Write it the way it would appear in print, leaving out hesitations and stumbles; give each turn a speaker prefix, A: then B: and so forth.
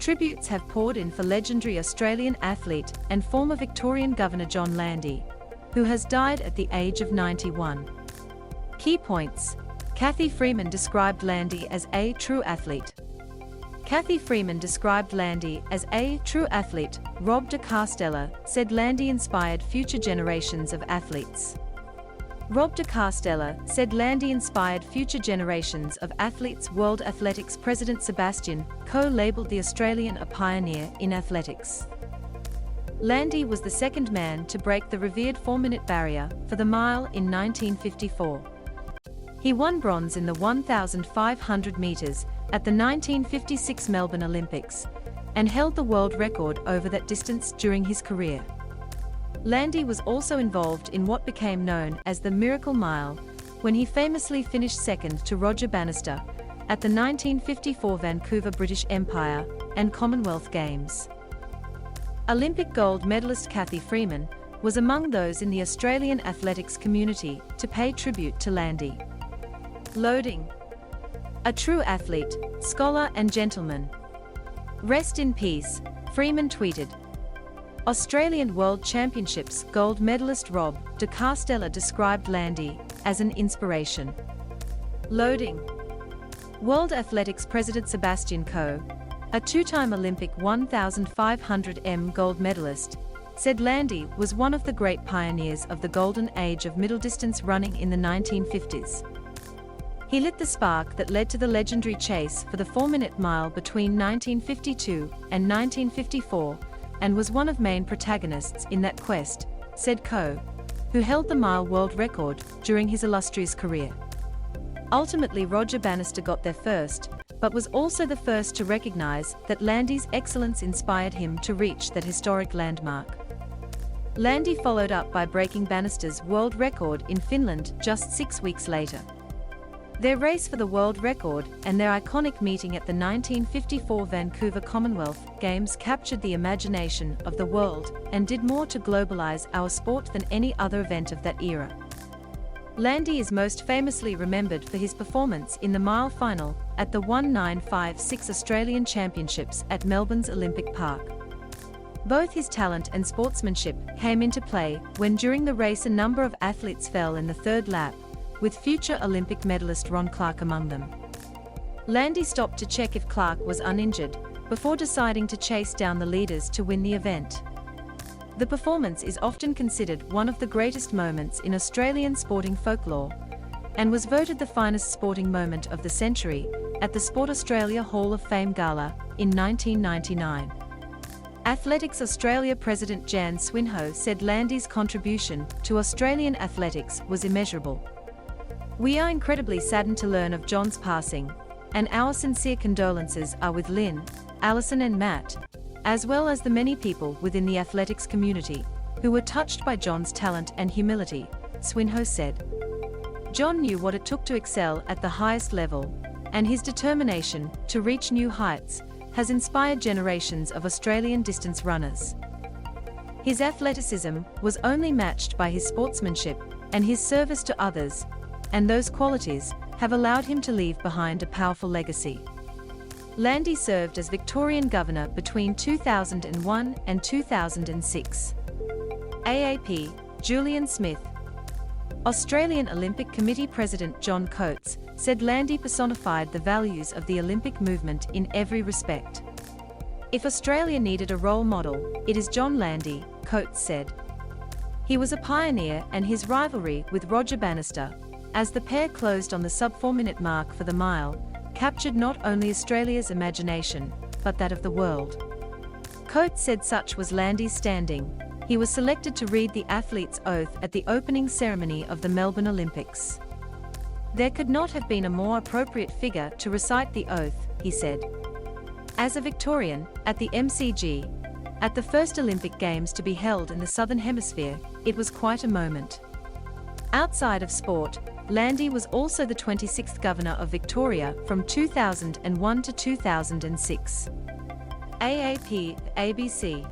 A: Tributes have poured in for legendary Australian athlete and former Victorian Governor John Randy, who has died at the age of 91. Key points. Cathy Freeman described Landy as a true athlete. Cathy Freeman described Landy as a true athlete. Rob de Castella said Landy inspired future generations of athletes. Rob de Castella said Landy inspired future generations of athletes. World Athletics President Sebastian Coe labelled the Australian a pioneer in athletics. Landy was the second man to break the revered 4-minute barrier for the mile in 1954. He won bronze in the 1,500 metres at the 1956 Melbourne Olympics and held the world record over that distance during his career. Landy was also involved in what became known as the Miracle Mile, when he famously finished second to Roger Bannister at the 1954 Vancouver British Empire and Commonwealth Games. Olympic gold medalist Cathy Freeman was among those in the Australian athletics community to pay tribute to Landy. Loading. A true athlete, scholar and gentleman. Rest in peace, Freeman tweeted. Australian World Championships gold medalist Rob de Castella described Landy as an inspiration. Loading. World Athletics President Sebastian Coe, a two-time Olympic 1,500 m gold medalist, said Landy was one of the great pioneers of the golden age of middle-distance running in the 1950s. He lit the spark that led to the legendary chase for the 4-minute mile between 1952 and 1954, and was one of main protagonists in that quest, said Coe, who held the mile world record during his illustrious career. Ultimately, Roger Bannister got there first, but was also the first to recognise that Landy's excellence inspired him to reach that historic landmark. Landy followed up by breaking Bannister's world record in Finland just 6 weeks later. Their race for the world record and their iconic meeting at the 1954 Vancouver Commonwealth Games captured the imagination of the world and did more to globalise our sport than any other event of that era. Landy is most famously remembered for his performance in the mile final at the 1956 Australian Championships at Melbourne's Olympic Park. Both his talent and sportsmanship came into play when during the race a number of athletes fell in the third lap, with future Olympic medalist Ron Clarke among them. Landy stopped to check if Clarke was uninjured, before deciding to chase down the leaders to win the event. The performance is often considered one of the greatest moments in Australian sporting folklore, and was voted the finest sporting moment of the century at the Sport Australia Hall of Fame Gala in 1999. Athletics Australia President Jan Swinhoe said Landy's contribution to Australian athletics was immeasurable. We are incredibly saddened to learn of John's passing, and our sincere condolences are with Lynn, Alison and Matt, as well as the many people within the athletics community who were touched by John's talent and humility, Swinhoe said. John knew what it took to excel at the highest level, and his determination to reach new heights has inspired generations of Australian distance runners. His athleticism was only matched by his sportsmanship and his service to others, and those qualities have allowed him to leave behind a powerful legacy. Landy served as Victorian Governor between 2001 and 2006. AAP, Julian Smith. Australian Olympic Committee President John Coates said Landy personified the values of the Olympic movement in every respect. If Australia needed a role model, it is John Landy, Coates said. He was a pioneer, and his rivalry with Roger Bannister, as the pair closed on the sub-4-minute mark for the mile, captured not only Australia's imagination, but that of the world. Coates said such was Landy's standing. He was selected to read the athlete's oath at the opening ceremony of the Melbourne Olympics. There could not have been a more appropriate figure to recite the oath, he said. As a Victorian, at the MCG, at the first Olympic Games to be held in the Southern Hemisphere, it was quite a moment. Outside of sport, Landy was also the 26th Governor of Victoria from 2001 to 2006. AAP, ABC.